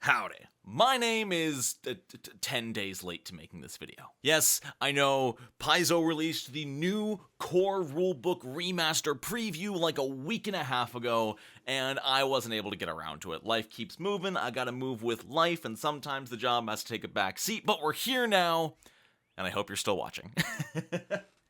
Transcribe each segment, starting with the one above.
Howdy. My name is 10 days late to making this video. Yes, I know, Paizo released the new core rulebook remaster preview like a week and a half ago, and I wasn't able to get around to it. Life keeps moving, I gotta move with life, and sometimes the job has to take a back seat, but we're here now, and I hope you're still watching.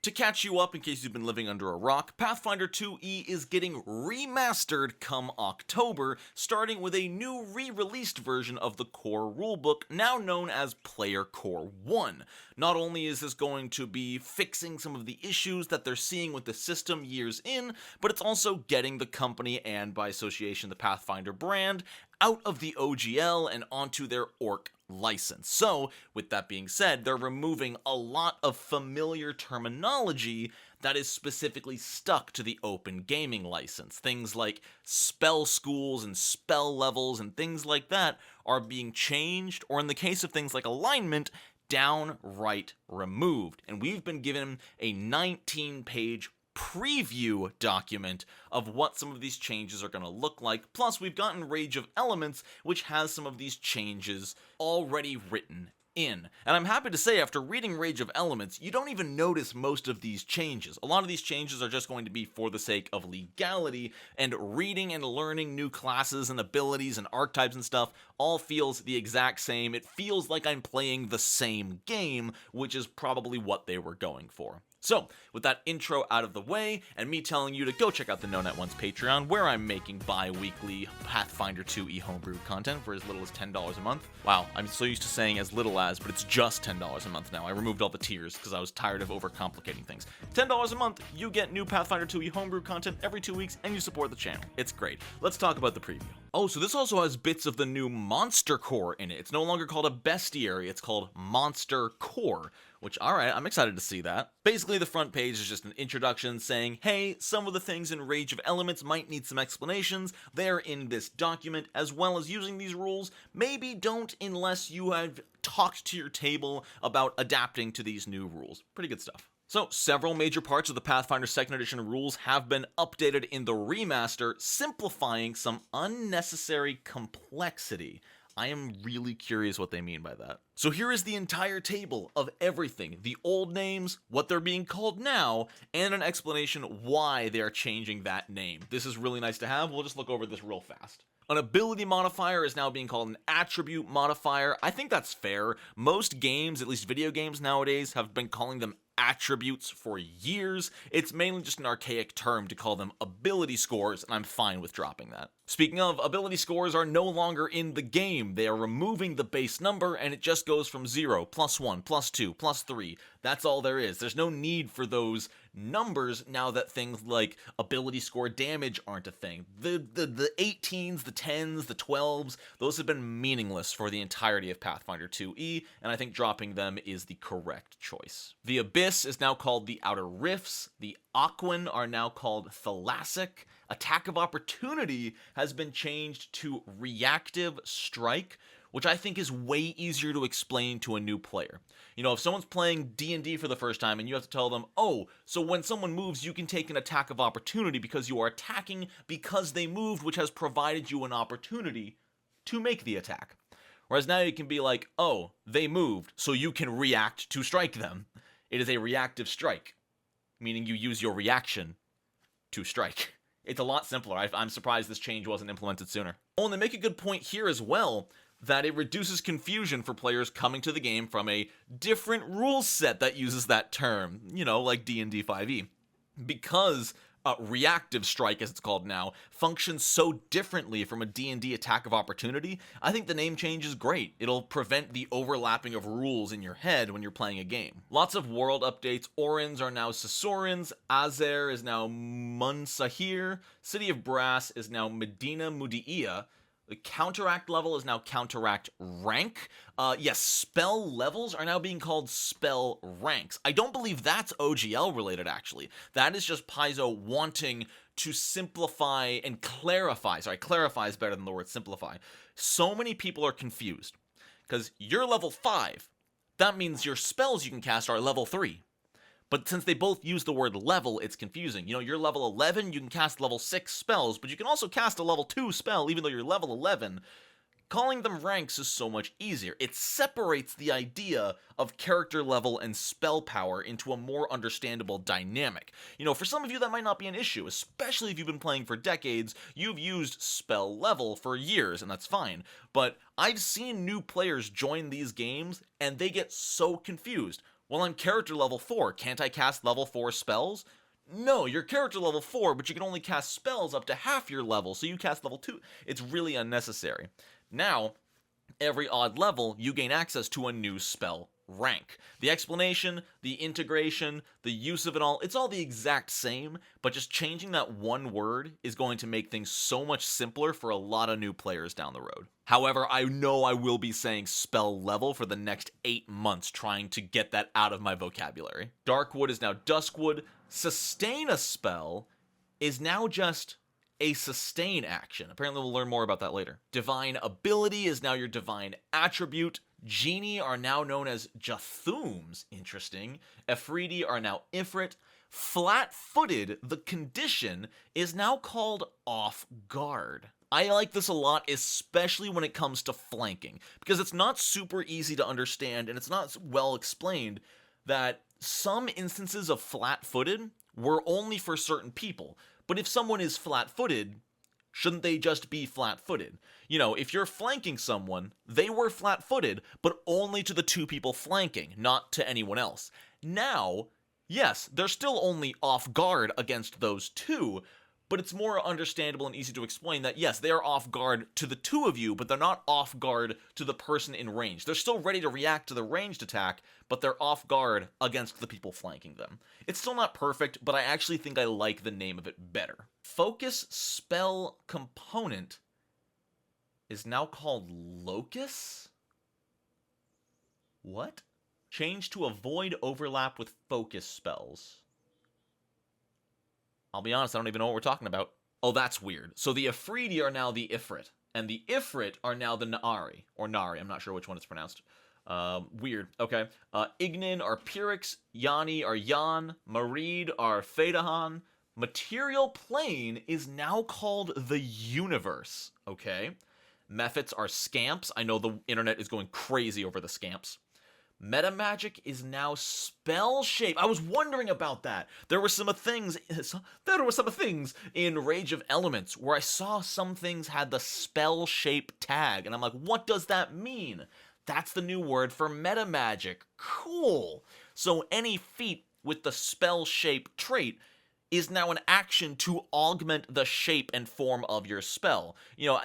To catch you up in case you've been living under a rock, Pathfinder 2e is getting remastered come October, starting with a new re-released version of the core rulebook, now known as Player Core 1. Not only is this going to be fixing some of the issues that they're seeing with the system years in, but it's also getting the company and, by association, the Pathfinder brand out of the OGL and onto their Orc license. So, with that being said, they're removing a lot of familiar terminology that is specifically stuck to the open gaming license. Things like spell schools and spell levels and things like that are being changed, or in the case of things like alignment, downright removed. And we've been given a 19-page preview document of what some of these changes are going to look like. Plus, we've gotten Rage of Elements, which has some of these changes already written in. And I'm happy to say, after reading Rage of Elements, you don't even notice most of these changes. A lot of these changes are just going to be for the sake of legality, and reading and learning new classes and abilities and archetypes and stuff all feels the exact same. It feels like I'm playing the same game, which is probably what they were going for. So, with that intro out of the way, and me telling you to go check out the Known At Once Patreon, where I'm making bi-weekly Pathfinder 2e homebrew content for as little as $10 a month. Wow, I'm so used to saying as little as, but it's just $10 a month now. I removed all the tiers because I was tired of overcomplicating things. $10 a month, you get new Pathfinder 2e homebrew content every 2 weeks, and you support the channel. It's great. Let's talk about the preview. Oh, so this also has bits of the new Monster Core in it. It's no longer called a Bestiary, it's called Monster Core. Which, alright, I'm excited to see that. Basically, the front page is just an introduction saying, hey, some of the things in Rage of Elements might need some explanations. They're in this document, as well as using these rules. Maybe don't unless you have talked to your table about adapting to these new rules. Pretty good stuff. So, several major parts of the Pathfinder 2nd Edition rules have been updated in the remaster, simplifying some unnecessary complexity. I am really curious what they mean by that. So here is the entire table of everything, the old names, what they're being called now, and an explanation why they are changing that name. This is really nice to have. We'll just look over this real fast. An ability modifier is now being called an attribute modifier. I think that's fair. Most games, at least video games nowadays, have been calling them attributes for years. It's mainly just an archaic term to call them ability scores, and I'm fine with dropping that. Speaking of, ability scores are no longer in the game. They are removing the base number, and it just goes from 0, +1, +2, +3. That's all there is. There's no need for those numbers now that things like ability score damage aren't a thing. The 18s, the 10s, the 12s, those have been meaningless for the entirety of Pathfinder 2e, and I think dropping them is the correct choice. The Abyss is now called the Outer Rifts. The Aquan are now called Thalassic. Attack of Opportunity has been changed to Reactive Strike, which I think is way easier to explain to a new player. You know, if someone's playing D&D for the first time and you have to tell them, oh, so when someone moves, you can take an attack of opportunity because you are attacking because they moved, which has provided you an opportunity to make the attack. Whereas now you can be like, oh, they moved, so you can react to strike them. It is a reactive strike, meaning you use your reaction to strike. It's a lot simpler. I'm surprised this change wasn't implemented sooner. Oh, and they make a good point here as well, that it reduces confusion for players coming to the game from a different rule set that uses that term, you know, like D&D 5e. Because reactive strike, as it's called now, functions so differently from a D&D attack of opportunity, I think the name change is great. It'll prevent the overlapping of rules in your head when you're playing a game. Lots of world updates. Orins are now Sasorins, Azer is now Munsahir, City of Brass is now Medina Mudi'ia, the counteract level is now counteract rank. Yes, spell levels are now being called spell ranks. I don't believe that's OGL related, actually. That is just Paizo wanting to simplify and clarify. Sorry, clarify is better than the word simplify. So many people are confused because you're level 5. That means your spells you can cast are level 3. But since they both use the word level, it's confusing. You know, you're level 11, you can cast level 6 spells, but you can also cast a level 2 spell even though you're level 11. calling them ranks is so much easier. It separates the idea of character level and spell power into a more understandable dynamic. For some of you that might not be an issue, especially if you've been playing for decades, you've used spell level for years, and that's fine. But I've seen new players join these games, and they get so confused. Well, I'm character level 4, can't I cast level 4 spells? No, you're character level 4, but you can only cast spells up to half your level, so you cast level 2. It's really unnecessary. Now, every odd level, you gain access to a new spell rank. The explanation, the integration, the use of it all, it's all the exact same, but just changing that one word is going to make things so much simpler for a lot of new players down the road. However, I know I will be saying spell level for the next 8 months, trying to get that out of my vocabulary. Darkwood is now Duskwood. Sustain a spell is now just a sustain action. Apparently we'll learn more about that later. Divine ability is now your divine attribute. Genie are now known as Jathooms. Interesting. Efreeti are now Ifrit. Flat-footed, the condition, is now called off guard. I like this a lot, especially when it comes to flanking, because it's not super easy to understand and it's not well explained that some instances of flat-footed were only for certain people. But if someone is flat-footed, shouldn't they just be flat-footed? If you're flanking someone, they were flat-footed, but only to the two people flanking, not to anyone else. Now, yes, they're still only off guard against those two, but it's more understandable and easy to explain that, yes, they are off guard to the two of you, but they're not off guard to the person in range. They're still ready to react to the ranged attack, but they're off guard against the people flanking them. It's still not perfect, but I actually think I like the name of it better. Focus spell component is now called Locus? What? Change to avoid overlap with focus spells. I'll be honest, I don't even know what we're talking about. Oh, that's weird. So the Efreeti are now the Ifrit, and the Ifrit are now the Naari, or Nari, I'm not sure which one it's pronounced. Weird. Okay. Ignin are Pyrrhix, Yanni are Yan, Marid are Fedahan. Material plane is now called the Universe. Okay. Mephits are Scamps. I know the internet is going crazy over the Scamps. Metamagic is now spell shape. I was wondering about that. There were some things in Rage of Elements where I saw some things had the spell shape tag, and I'm like, what does that mean? That's the new word for metamagic. Cool. So any feat with the spell shape trait is now an action to augment the shape and form of your spell.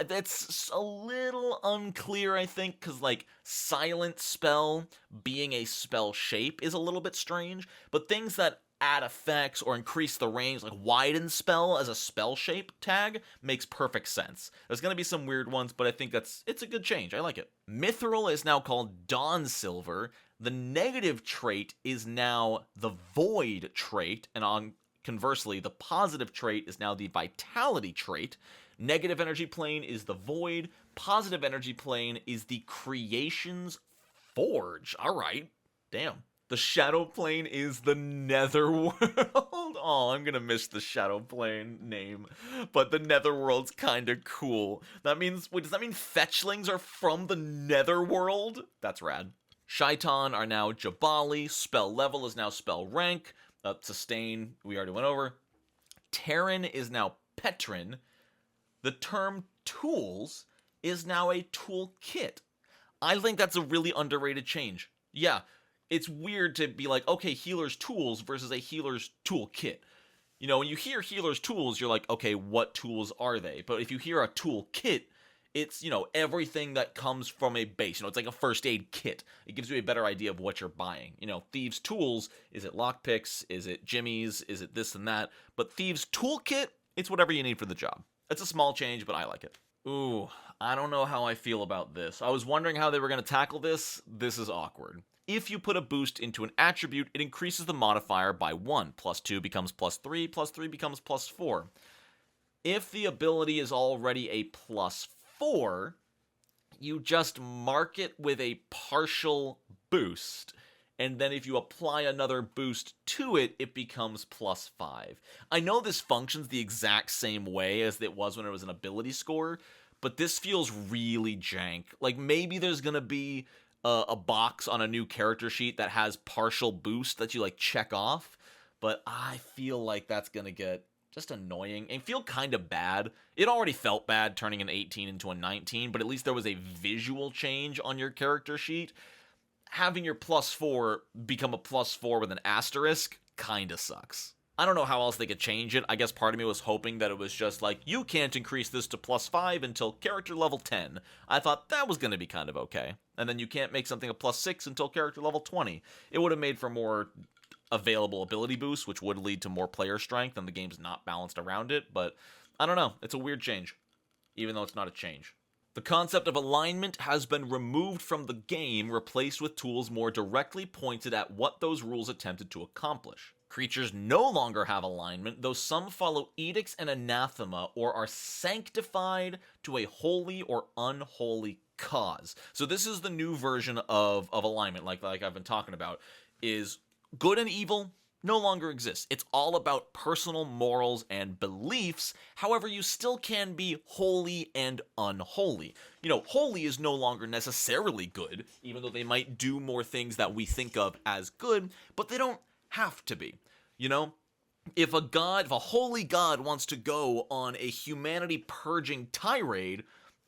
That's a little unclear, I think, because, silent spell being a spell shape is a little bit strange, but things that add effects or increase the range, like widen spell as a spell shape tag, makes perfect sense. There's going to be some weird ones, but I think it's a good change. I like it. Mithril is now called Dawn Silver. The negative trait is now the Void trait, and conversely, the positive trait is now the Vitality trait. Negative energy plane is the Void. Positive energy plane is the Creation's Forge. All right. Damn. The Shadow plane is the Netherworld. Oh, I'm going to miss the Shadow plane name. But the Netherworld's kind of cool. That means, wait, does that mean fetchlings are from the Netherworld? That's rad. Shaitan are now Jabali. Spell level is now spell rank. Sustain, we already went over. Terran is now Petrin. The term tools is now a toolkit. I think that's a really underrated change. Yeah, it's weird to be like, okay, healer's tools versus a healer's toolkit. When you hear healer's tools, you're like, okay, what tools are they? But if you hear a toolkit, it's, everything that comes from a base. It's like a first aid kit. It gives you a better idea of what you're buying. Thieves' tools, is it lockpicks? Is it jimmies? Is it this and that? But Thieves' toolkit, it's whatever you need for the job. It's a small change, but I like it. Ooh, I don't know how I feel about this. I was wondering how they were going to tackle this. This is awkward. If you put a boost into an attribute, it increases the modifier by 1. +2 becomes +3, +3 becomes +4. If the ability is already a +4, you just mark it with a partial boost, and then if you apply another boost to it, it becomes +5. I know this functions the exact same way as it was when it was an ability score, but this feels really jank. Like, maybe there's gonna be a box on a new character sheet that has partial boost that you, like, check off, but I feel like that's gonna get just annoying and feel kind of bad. It already felt bad turning an 18 into a 19, but at least there was a visual change on your character sheet. Having your +4 become a +4 with an asterisk kinda sucks. I don't know how else they could change it. I guess part of me was hoping that it was just like, you can't increase this to +5 until character level 10. I thought that was going to be kind of okay. And then you can't make something a +6 until character level 20. It would have made for more available ability boosts, which would lead to more player strength, and the game's not balanced around it, but I don't know. It's a weird change, even though it's not a change. The concept of alignment has been removed from the game, replaced with tools more directly pointed at what those rules attempted to accomplish. Creatures no longer have alignment, though some follow edicts and anathema or are sanctified to a holy or unholy cause. So this is the new version of alignment, like I've been talking about, is good and evil no longer exists. It's all about personal morals and beliefs. However, you still can be holy and unholy. You know, holy is no longer necessarily good, even though they might do more things that we think of as good, but they don't have to be. You know, if a holy god wants to go on a humanity purging tirade,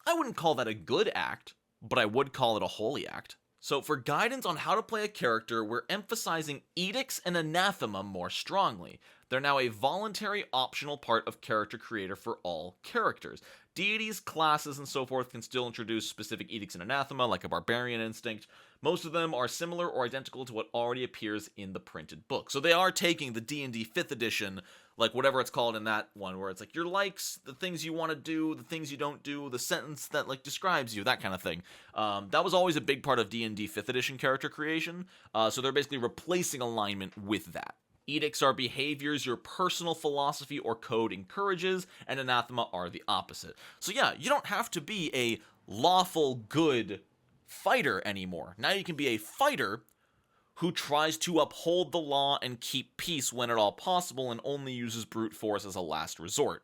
I wouldn't call that a good act, but I would call it a holy act. So for guidance on how to play a character, we're emphasizing edicts and anathema more strongly. They're now a voluntary optional part of character creator for all characters. Deities, classes, and so forth can still introduce specific edicts and anathema, like a barbarian instinct. Most of them are similar or identical to what already appears in the printed book. So they are taking the D&D 5th edition, like whatever it's called in that one, where it's like your likes, the things you want to do, the things you don't do, the sentence that like describes you, that kind of thing. That was always a big part of D&D 5th edition character creation, so they're basically replacing alignment with that. Edicts are behaviors your personal philosophy or code encourages, and anathema are the opposite. So yeah, you don't have to be a lawful good fighter anymore. Now you can be a fighter who tries to uphold the law and keep peace when at all possible and only uses brute force as a last resort.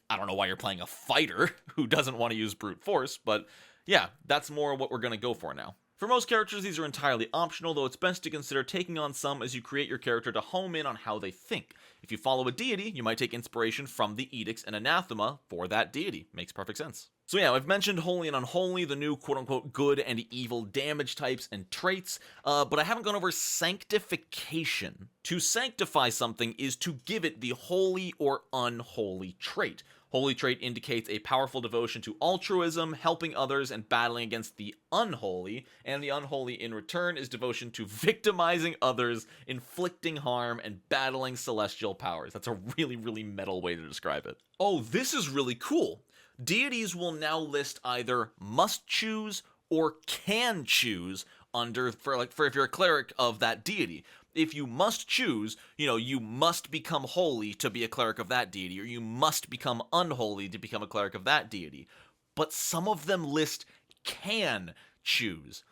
I don't know why you're playing a fighter who doesn't want to use brute force, but yeah, that's more what we're going to go for now. For most characters, these are entirely optional, though it's best to consider taking on some as you create your character to home in on how they think. If you follow a deity, you might take inspiration from the edicts and anathema for that deity. Makes perfect sense. So yeah, I've mentioned holy and unholy, the new quote-unquote good and evil damage types and traits, but I haven't gone over sanctification. To sanctify something is to give it the holy or unholy trait. Holy trait indicates a powerful devotion to altruism, helping others, and battling against the unholy, and the unholy in return is devotion to victimizing others, inflicting harm, and battling celestial powers. That's a really, really metal way to describe it. Oh, this is really cool. Deities will now list either must choose or can choose for if you're a cleric of that deity. If you must choose, you must become holy to be a cleric of that deity, or you must become unholy to become a cleric of that deity. But some of them list can choose,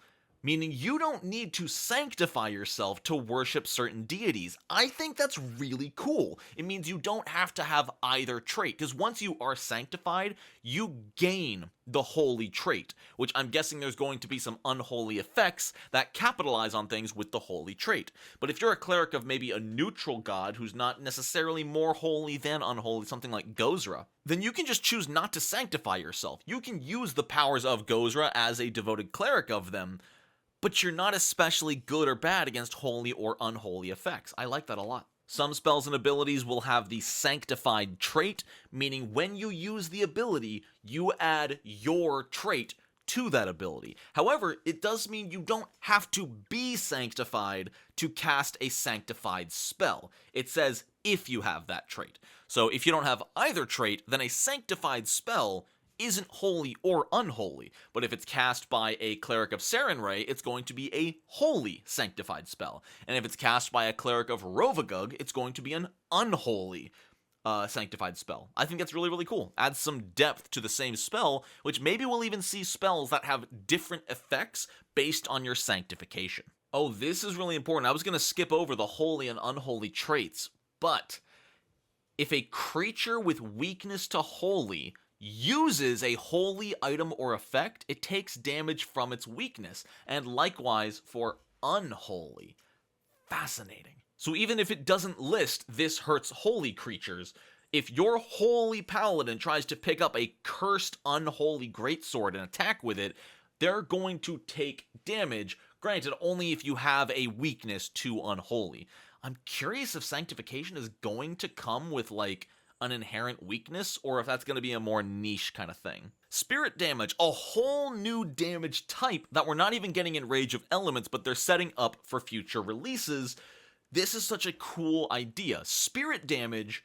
meaning you don't need to sanctify yourself to worship certain deities. I think that's really cool. It means you don't have to have either trait, because once you are sanctified, you gain the holy trait, which I'm guessing there's going to be some unholy effects that capitalize on things with the holy trait. But if you're a cleric of maybe a neutral god who's not necessarily more holy than unholy, something like Gozra, then you can just choose not to sanctify yourself. You can use the powers of Gozra as a devoted cleric of them, but you're not especially good or bad against holy or unholy effects. I like that a lot. Some spells and abilities will have the sanctified trait, meaning when you use the ability, you add your trait to that ability. However, it does mean you don't have to be sanctified to cast a sanctified spell. It says if you have that trait. So if you don't have either trait, then a sanctified spell isn't holy or unholy, but if it's cast by a cleric of Sarenrae, it's going to be a holy sanctified spell, and if it's cast by a cleric of Rovagug, it's going to be an unholy sanctified spell. I think that's really, really cool. Adds some depth to the same spell, which maybe we'll even see spells that have different effects based on your sanctification. Oh, this is really important. I was going to skip over the holy and unholy traits, but if a creature with weakness to holy uses a holy item or effect, it takes damage from its weakness, and likewise for unholy. Fascinating. So even if it doesn't list this hurts holy creatures, if your holy paladin tries to pick up a cursed unholy greatsword and attack with it, they're going to take damage, granted only if you have a weakness to unholy. I'm curious if sanctification is going to come with like an inherent weakness, or if that's going to be a more niche kind of thing. Spirit damage, a whole new damage type that we're not even getting in Rage of Elements, but they're setting up for future releases. This is such a cool idea. Spirit damage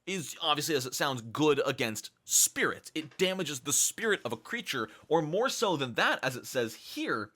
is, obviously as it sounds, good against spirits. It damages the spirit of a creature, or more so than that, as it says here,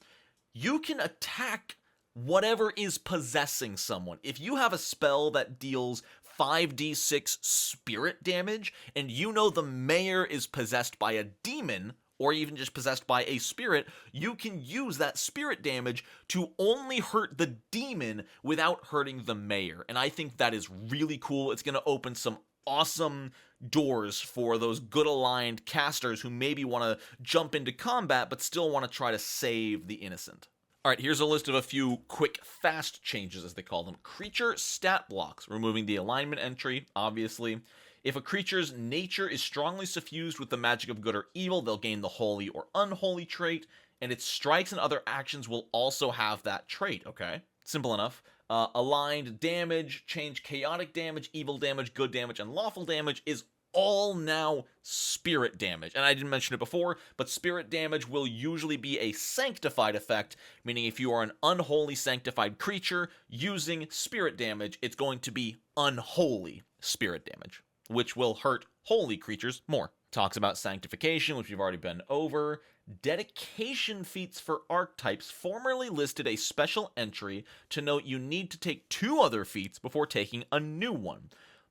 you can attack whatever is possessing someone. If you have a spell that deals 5d6 spirit damage, and you know the mayor is possessed by a demon, or even just possessed by a spirit, you can use that spirit damage to only hurt the demon without hurting the mayor. And I think that is really cool. It's going to open some awesome doors for those good aligned casters who maybe want to jump into combat but still want to try to save the innocent. Alright, here's a list of a few quick, fast changes, as they call them. Creature stat blocks, removing the alignment entry, obviously. If a creature's nature is strongly suffused with the magic of good or evil, they'll gain the holy or unholy trait, and its strikes and other actions will also have that trait, okay? Simple enough. Aligned damage, change chaotic damage, evil damage, good damage, and lawful damage is all now spirit damage. And I didn't mention it before, but spirit damage will usually be a sanctified effect, meaning if you are an unholy sanctified creature using spirit damage, it's going to be unholy spirit damage, which will hurt holy creatures more. Talks about sanctification, which we've already been over. Dedication feats for archetypes formerly listed a special entry to note you need to take 2 other feats before taking a new one.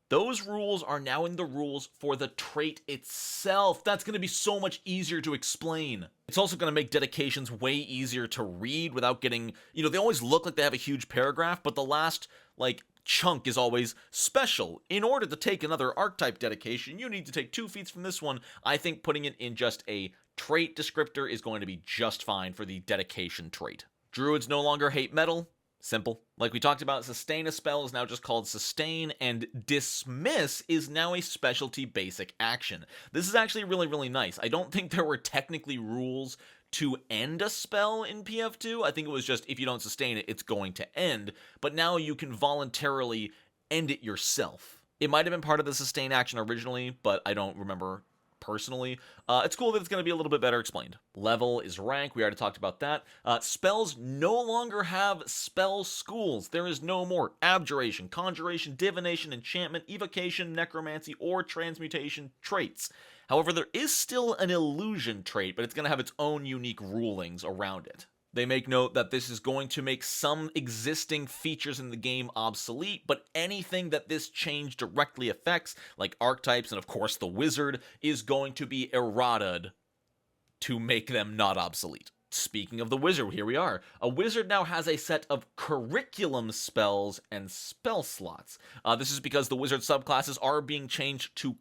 Those rules are now in the rules for the trait itself. That's going to be so much easier to explain. It's also going to make dedications way easier to read without getting, they always look like they have a huge paragraph, but the last, chunk is always special. In order to take another archetype dedication, you need to take 2 feats from this one. I think putting it in just a trait descriptor is going to be just fine for the dedication trait. Druids no longer hate metal. Simple. Like we talked about, sustain a spell is now just called sustain, and dismiss is now a specialty basic action. This is actually really, really nice. I don't think there were technically rules to end a spell in PF2. I think it was just if you don't sustain it, it's going to end. But now you can voluntarily end it yourself. It might have been part of the sustain action originally, but I don't remember personally. It's cool that it's going to be a little bit better explained. Level is rank. We already talked about that. Spells no longer have spell schools. There is no more abjuration, conjuration, divination, enchantment, evocation, necromancy, or transmutation traits. However, there is still an illusion trait, but it's going to have its own unique rulings around it. They make note that this is going to make some existing features in the game obsolete, but anything that this change directly affects, like archetypes and of course the wizard, is going to be errataed to make them not obsolete. Speaking of the wizard, here we are. A wizard now has a set of curriculum spells and spell slots. This is because the wizard subclasses are being changed to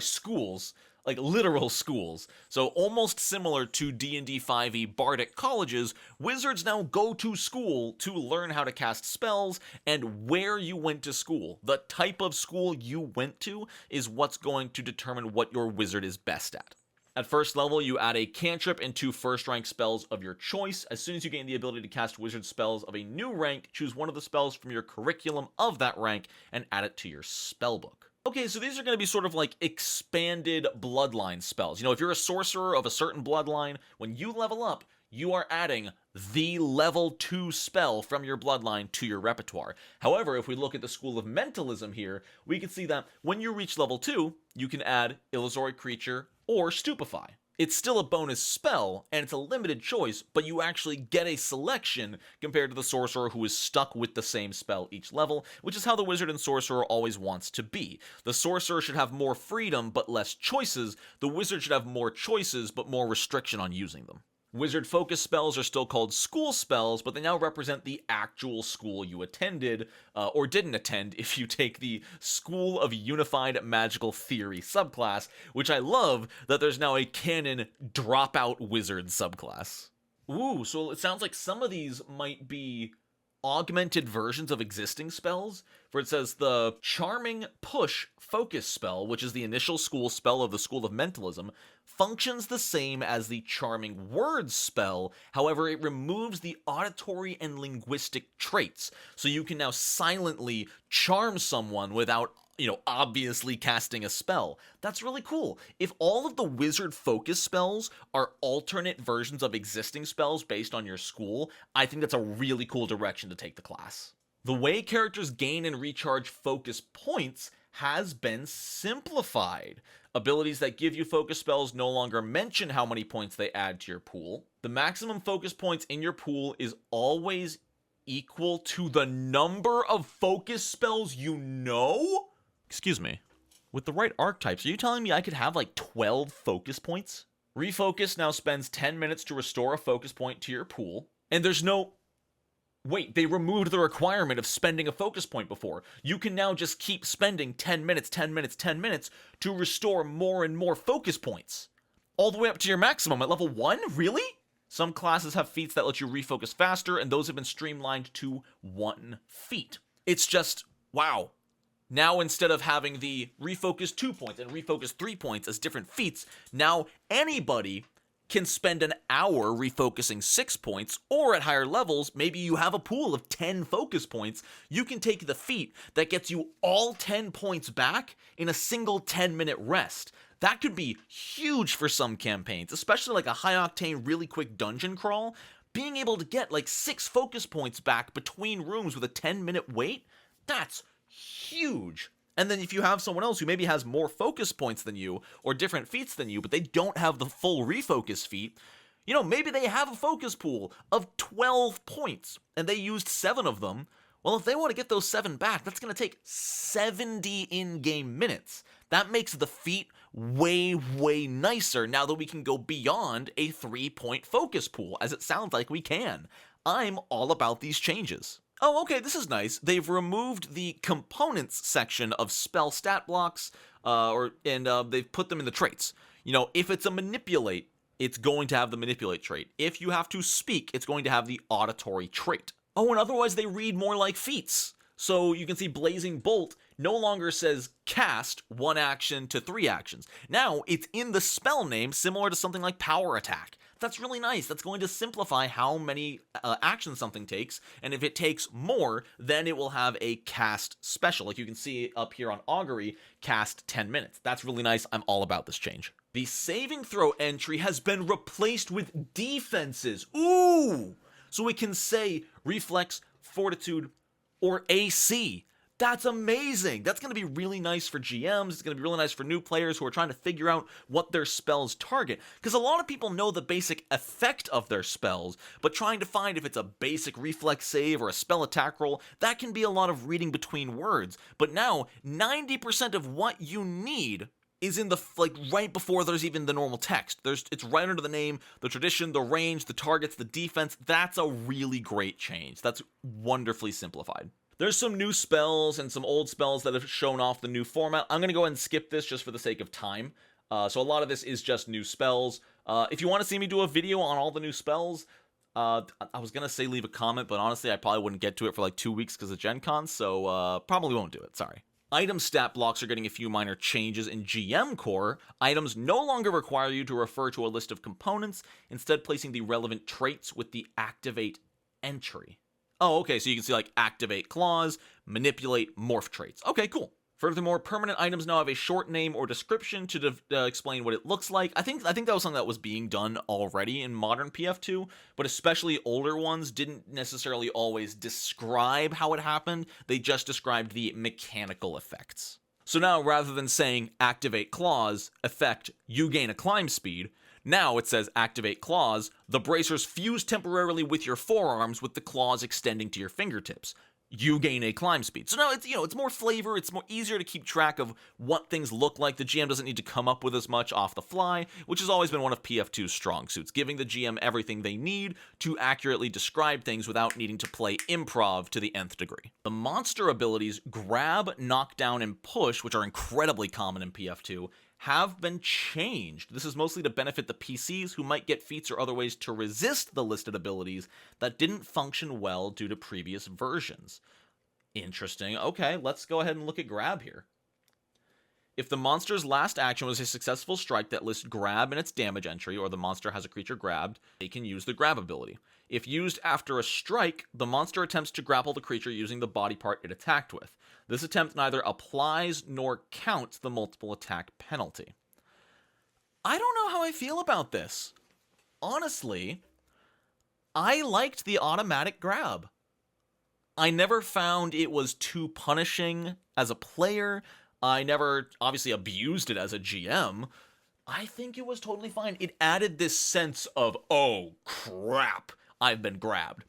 schools, like literal schools. So almost similar to D&D 5e bardic colleges, wizards now go to school to learn how to cast spells, and where you went to school, the type of school you went to, is what's going to determine what your wizard is best at. At first level, you add a cantrip and 2 first-rank spells of your choice. As soon as you gain the ability to cast wizard spells of a new rank, choose one of the spells from your curriculum of that rank and add it to your spellbook. Okay, so these are going to be sort of like expanded bloodline spells. If you're a sorcerer of a certain bloodline, when you level up, you are adding the level 2 spell from your bloodline to your repertoire. However, if we look at the School of Mentalism here, we can see that when you reach level 2, you can add Illusory Creature or Stupefy. It's still a bonus spell, and it's a limited choice, but you actually get a selection compared to the sorcerer who is stuck with the same spell each level, which is how the wizard and sorcerer always wants to be. The sorcerer should have more freedom, but less choices. The wizard should have more choices, but more restriction on using them. Wizard focus spells are still called school spells, but they now represent the actual school you attended, or didn't attend if you take the School of Unified Magical Theory subclass, which I love that there's now a canon dropout wizard subclass. Ooh, so it sounds like some of these might be augmented versions of existing spells, for it says the Charming Push focus spell, which is the initial school spell of the School of Mentalism, functions the same as the Charming Words spell. However, it removes the auditory and linguistic traits, so you can now silently charm someone without obviously casting a spell. That's really cool. If all of the wizard focus spells are alternate versions of existing spells based on your school, I think that's a really cool direction to take the class. The way characters gain and recharge focus points has been simplified. Abilities that give you focus spells no longer mention how many points they add to your pool. The maximum focus points in your pool is always equal to the number of focus spells you know? Excuse me. With the right archetypes, are you telling me I could have like 12 focus points? Refocus now spends 10 minutes to restore a focus point to your pool. And there's no... Wait, they removed the requirement of spending a focus point before. You can now just keep spending 10 minutes, 10 minutes, 10 minutes to restore more and more focus points. All the way up to your maximum at level 1? Really? Some classes have feats that let you refocus faster, and those have been streamlined to 1 feat. It's just, wow. Now, instead of having the refocus 2 points and refocus 3 points as different feats, now anybody can spend an hour refocusing 6 points, or at higher levels, maybe you have a pool of 10 focus points, you can take the feat that gets you all 10 points back in a single 10-minute rest. That could be huge for some campaigns, especially like a high-octane, really quick dungeon crawl. Being able to get like 6 focus points back between rooms with a 10-minute wait, that's huge. And then if you have someone else who maybe has more focus points than you, or different feats than you, but they don't have the full refocus feat, maybe they have a focus pool of 12 points, and they used 7 of them. Well, if they want to get those 7 back, that's going to take 70 in-game minutes. That makes the feat way, way nicer now that we can go beyond a 3-point focus pool, as it sounds like we can. I'm all about these changes. Oh, okay, this is nice. They've removed the components section of spell stat blocks, and they've put them in the traits. If it's a manipulate, it's going to have the manipulate trait. If you have to speak, it's going to have the auditory trait. Oh, and otherwise they read more like feats. So you can see Blazing Bolt no longer says cast 1 action to 3 actions. Now it's in the spell name, similar to something like Power Attack. That's really nice. That's going to simplify how many actions something takes, and if it takes more, then it will have a cast special. Like you can see up here on Augury, cast 10 minutes. That's really nice. I'm all about this change. The saving throw entry has been replaced with defenses. Ooh! So we can say Reflex, Fortitude, or AC. That's amazing. That's going to be really nice for GMs. It's going to be really nice for new players who are trying to figure out what their spells target. Because a lot of people know the basic effect of their spells, but trying to find if it's a basic reflex save or a spell attack roll, that can be a lot of reading between words. But now, 90% of what you need is in the, right before there's even the normal text. It's right under the name, the tradition, the range, the targets, the defense. That's a really great change. That's wonderfully simplified. There's some new spells and some old spells that have shown off the new format. I'm going to go ahead and skip this just for the sake of time. So a lot of this is just new spells. If you want to see me do a video on all the new spells, I was going to say leave a comment, but honestly, I probably wouldn't get to it for like 2 weeks because of Gen Con, so probably won't do it, sorry. Item stat blocks are getting a few minor changes in GM Core. Items no longer require you to refer to a list of components, instead placing the relevant traits with the activate entry. Oh, okay, so you can see like activate clause, manipulate, morph traits. Okay, cool. Furthermore, permanent items now have a short name or description to explain what it looks like. I think that was something that was being done already in modern PF2, but especially older ones didn't necessarily always describe how it happened. They just described the mechanical effects. So now, rather than saying activate clause, effect, you gain a climb speed, now it says activate clause, the bracers fuse temporarily with your forearms with the claws extending to your fingertips. you gain a climb speed. So now it's, it's more flavor, it's more easier to keep track of what things look like. The GM doesn't need to come up with as much off the fly, which has always been one of PF2's strong suits, giving the GM everything they need to accurately describe things without needing to play improv to the nth degree. The monster abilities Grab, Knockdown, and Push, which are incredibly common in PF2, have been changed. This is mostly to benefit the PCs who might get feats or other ways to resist the listed abilities that didn't function well due to previous versions. Interesting. Okay, let's go ahead and look at Grab here. If the monster's last action was a successful strike that lists Grab in its damage entry, or the monster has a creature grabbed, they can use the Grab ability. If used after a strike, the monster attempts to grapple the creature using the body part it attacked with. This attempt neither applies nor counts the multiple attack penalty. I don't know how I feel about this. Honestly, I liked the automatic grab. I never found it was too punishing as a player. I never, obviously, abused it as a GM. I think it was totally fine. It added this sense of, oh, crap, I've been grabbed.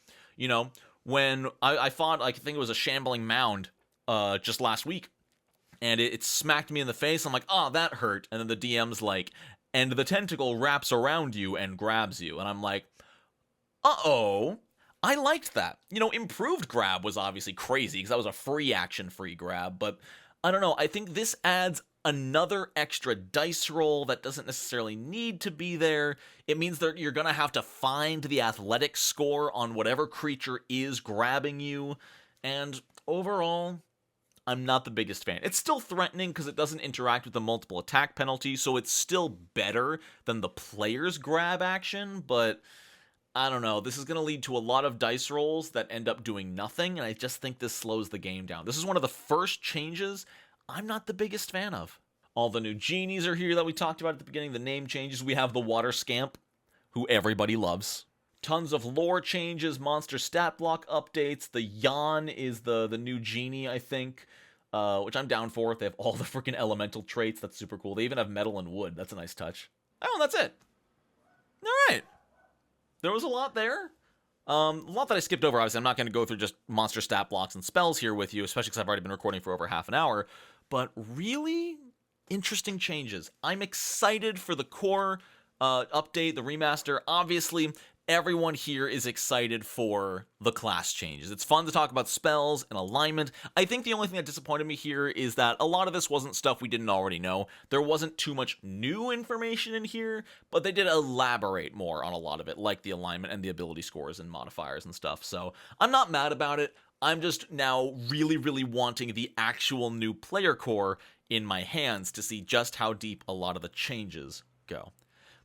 When I fought, I think it was a shambling mound just last week, and it smacked me in the face. I'm like, oh, that hurt. And then the DM's like, and the tentacle wraps around you and grabs you. And I'm like, uh-oh. I liked that. Improved grab was obviously crazy because that was a free action, free grab. But I don't know. I think this adds another extra dice roll that doesn't necessarily need to be there. It means that you're going to have to find the athletics score on whatever creature is grabbing you. And overall, I'm not the biggest fan. It's still threatening because it doesn't interact with the multiple attack penalty, so it's still better than the player's grab action, but I don't know. This is going to lead to a lot of dice rolls that end up doing nothing, and I just think this slows the game down. This is one of the first changes I'm not the biggest fan of. All the new genies are here that we talked about at the beginning. The name changes. We have the Water Scamp, who everybody loves. Tons of lore changes, monster stat block updates. The Yan is the new genie, I think, which I'm down for. They have all the freaking elemental traits. That's super cool. They even have metal and wood. That's a nice touch. Oh, that's it. All right. There was a lot there. A lot that I skipped over. Obviously, I'm not going to go through just monster stat blocks and spells here with you, especially because I've already been recording for over half an hour. But really interesting changes. I'm excited for the core update, the remaster. Obviously, everyone here is excited for the class changes. It's fun to talk about spells and alignment. I think the only thing that disappointed me here is that a lot of this wasn't stuff we didn't already know. There wasn't too much new information in here, but they did elaborate more on a lot of it, like the alignment and the ability scores and modifiers and stuff. So I'm not mad about it. I'm just now really, really wanting the actual new player core in my hands to see just how deep a lot of the changes go.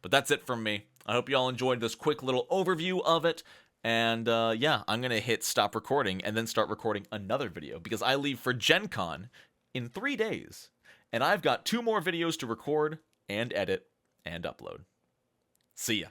But that's it from me. I hope you all enjoyed this quick little overview of it. And yeah, I'm going to hit stop recording and then start recording another video because I leave for Gen Con in 3 days. And I've got 2 more videos to record and edit and upload. See ya.